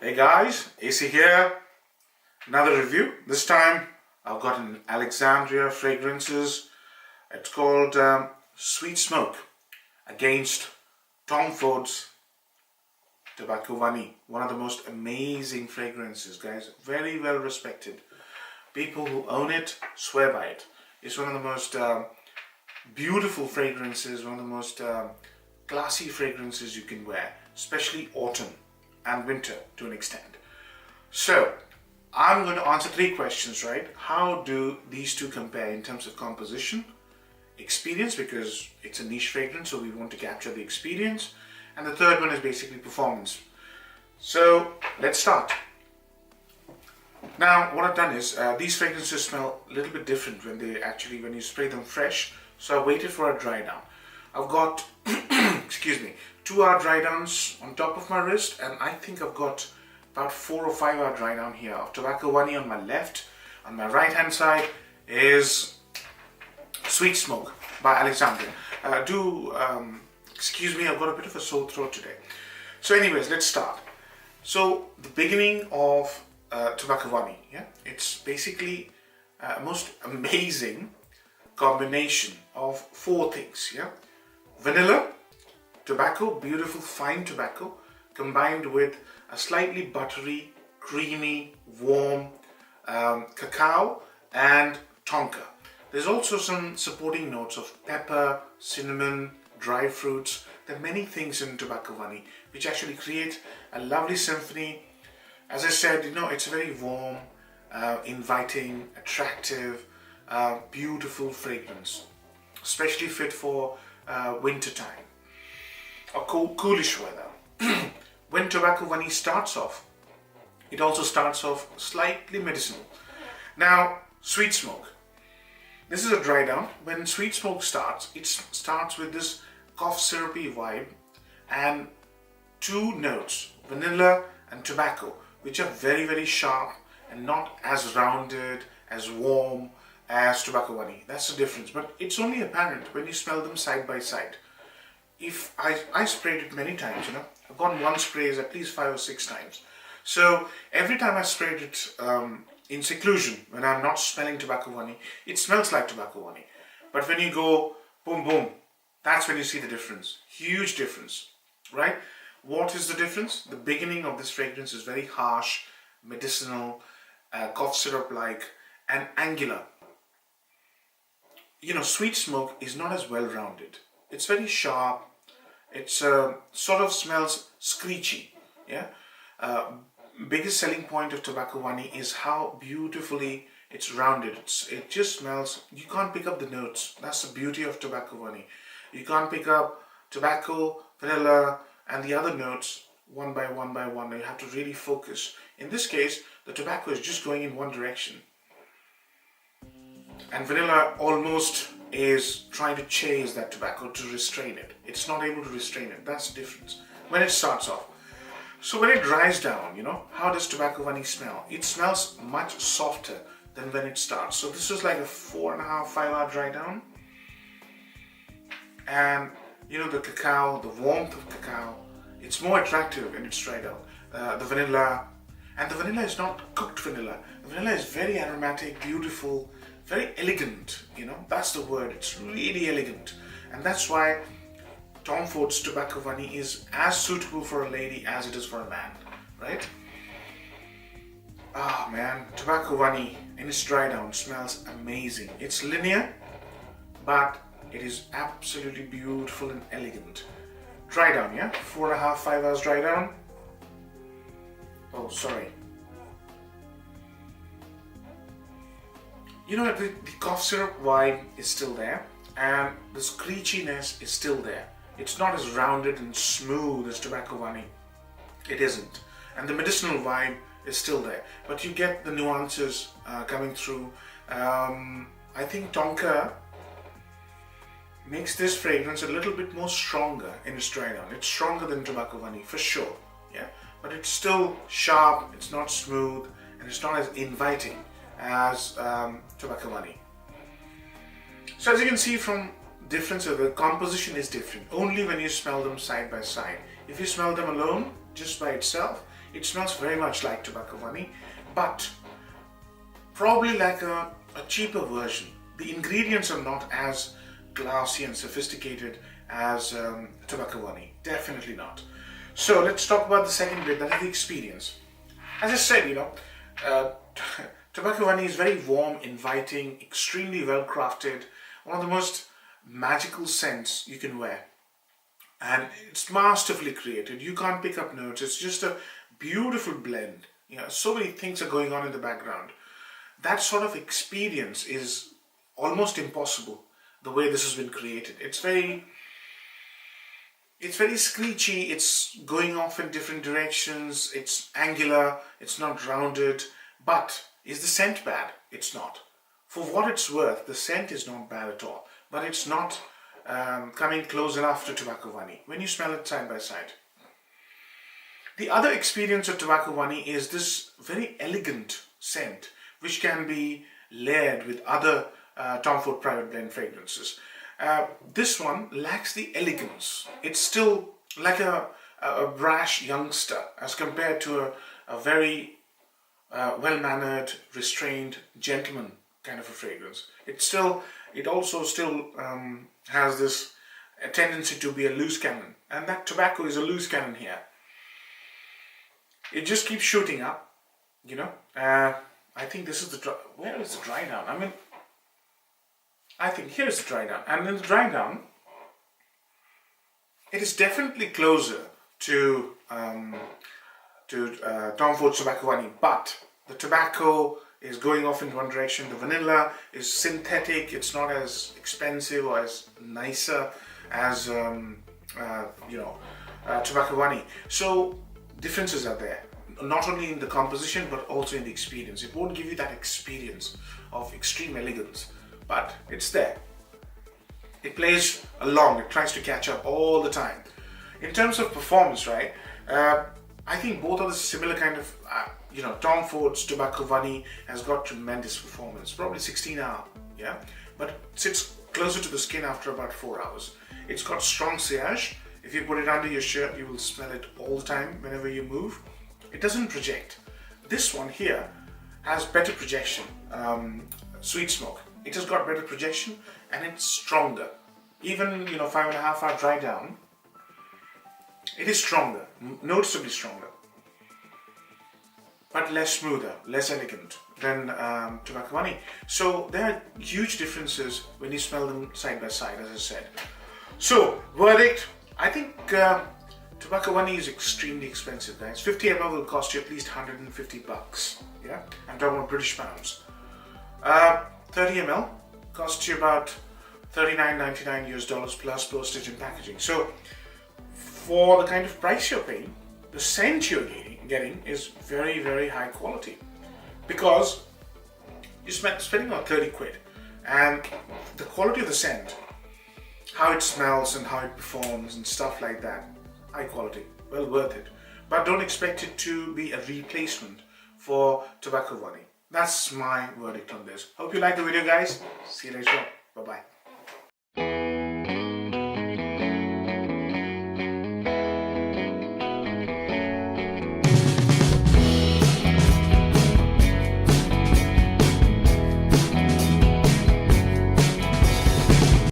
Hey guys, AC here. Another review. This time I've got an Alexandria Fragrances. It's called Sweet Smoke against Tom Ford's Tobacco Vanille. One of the most amazing fragrances, guys. Very well respected. People who own it swear by it. It's one of the most beautiful fragrances, one of the most classy fragrances you can wear, especially autumn and winter to an extent. So I'm going to answer three questions, right? How do these two compare in terms of composition, experience, because it's a niche fragrance, so we want to capture the experience, and the third one is basically performance. So let's start. Now what I've done is these fragrances smell a little bit different when you spray them fresh. So I waited for a dry down. I've got excuse me, 2-hour dry downs on top of my wrist, and I think I've got about 4 or 5 hour dry down here of Tobacco Vanille on my left. On my right hand side is Sweet Smoke by Alexandria. Excuse me, I've got a bit of a sore throat today. So anyways, let's start. So the beginning of Tobacco Vanille, yeah, it's basically a most amazing combination of 4 things, yeah. Vanilla, tobacco, beautiful fine tobacco, combined with a slightly buttery, creamy, warm cacao and tonka. There's also some supporting notes of pepper, cinnamon, dry fruits. There are many things in Tobacco Vanille which actually create a lovely symphony. As I said, it's a very warm, inviting, attractive, beautiful fragrance, especially fit for winter time or coolish weather. When Tobacco Vanille starts off, it also starts off slightly medicinal. Now, Sweet Smoke. This is a dry down. When Sweet Smoke starts, it starts with this cough syrupy vibe and 2 notes, vanilla and tobacco, which are very, very sharp and not as rounded, as warm as Tobacco Vanille. That's the difference, but it's only apparent when you smell them side by side. If I sprayed it many times, I've gotten one sprays at least 5 or 6 times. So every time I sprayed it in seclusion, when I'm not smelling Tobacco Vanille, it smells like Tobacco Vanille. But when you go boom boom, that's when you see the difference. Huge difference, right? What is the difference? The beginning of this fragrance is very harsh, medicinal, cough syrup like, and angular. Sweet Smoke is not as well rounded. It's very sharp. It's sort of smells screechy. Yeah. Biggest selling point of Tobacco Vanille is how beautifully it's rounded. It just smells. You can't pick up the notes. That's the beauty of Tobacco Vanille. You can't pick up tobacco, vanilla, and the other notes one by one by one. You have to really focus. In this case, the tobacco is just going in one direction, and vanilla almost is trying to chase that tobacco to restrain it. It's not able to restrain it. That's the difference when it starts off. So when it dries down, how does Tobacco Vanille smell? It smells much softer than when it starts. So this is like a 4.5, 5 hour dry down. And the cacao, the warmth of cacao, it's more attractive when it's dried out. The vanilla, and the vanilla is not cooked vanilla. The vanilla is very aromatic, beautiful, very elegant, that's the word. It's really elegant. And that's why Tom Ford's Tobacco Vanille is as suitable for a lady as it is for a man, right? Ah man, Tobacco Vanille in its dry down smells amazing. It's linear, but it is absolutely beautiful and elegant. Dry down, yeah? 4.5, 5 hours dry down. Oh, sorry. The cough syrup vibe is still there, and the screechiness is still there. It's not as rounded and smooth as Tobacco Vanille. It isn't. And the medicinal vibe is still there, but you get the nuances coming through. I think tonka makes this fragrance a little bit more stronger in its dry down. It's stronger than Tobacco Vanille for sure, yeah. But it's still sharp. It's not smooth, and it's not as inviting as Tobacco Vanille. So as you can see from difference, the composition is different only when you smell them side by side. If you smell them alone, just by itself, It smells very much like tobacco vanille, but probably like a cheaper version. The ingredients are not as classy and sophisticated as tobacco vanille. Definitely not. So let's talk about the second bit, that is the experience. As I said, tobacco vanille is very warm, inviting, extremely well crafted, one of the most magical scents you can wear. And it's masterfully created. You can't pick up notes. It's just a beautiful blend. So many things are going on in the background. That sort of experience is almost impossible the way this has been created. It's very screechy. It's going off in different directions. It's angular. It's not rounded. But is the scent bad? It's not. For what it's worth, the scent is not bad at all. But it's not coming close enough to tobacco vanille when you smell it side by side. The other experience of tobacco vanille is this very elegant scent, which can be layered with other Tom Ford Private Blend fragrances. This one lacks the elegance. It's still like a brash youngster as compared to a very well-mannered, restrained gentleman kind of a fragrance. It also still has this tendency to be a loose cannon, and that tobacco is a loose cannon here. It just keeps shooting up, I think this is where is the dry down? I think here's the dry down, and in the dry down, it is definitely closer to Tom Ford's tobacco vanille, but the tobacco is going off in one direction. The vanilla is synthetic. It's not as expensive or as nicer as tobacco vanille. So differences are there, not only in the composition but also in the experience. It won't give you that experience of extreme elegance, but it's there. It plays along. It tries to catch up all the time. In terms of performance, right? I think both are the similar kind of, Tom Ford's tobacco vanille has got tremendous performance, probably 16 hours, yeah? But it sits closer to the skin after about 4 hours. It's got strong sillage. If you put it under your shirt, you will smell it all the time whenever you move. It doesn't project. This one here has better projection, sweet smoke. It has got better projection and it's stronger. Even, 5.5 hour dry down, it is stronger, noticeably stronger, but less smoother, less elegant than tobacco vanille. So there are huge differences when you smell them side by side, as I said. So, verdict, I think tobacco vanille is extremely expensive, guys. 50 ml will cost you at least 150 bucks, yeah? I'm talking about British pounds. 30 ml costs you about $39.99 US plus postage and packaging. So, for the kind of price you're paying, the scent you're getting is very, very high quality, because you're spending about 30 quid, and the quality of the scent, how it smells and how it performs and stuff like that, high quality, well worth it. But don't expect it to be a replacement for tobacco vanille. That's my verdict on this. Hope you liked the video, guys. See you later on. Bye-bye.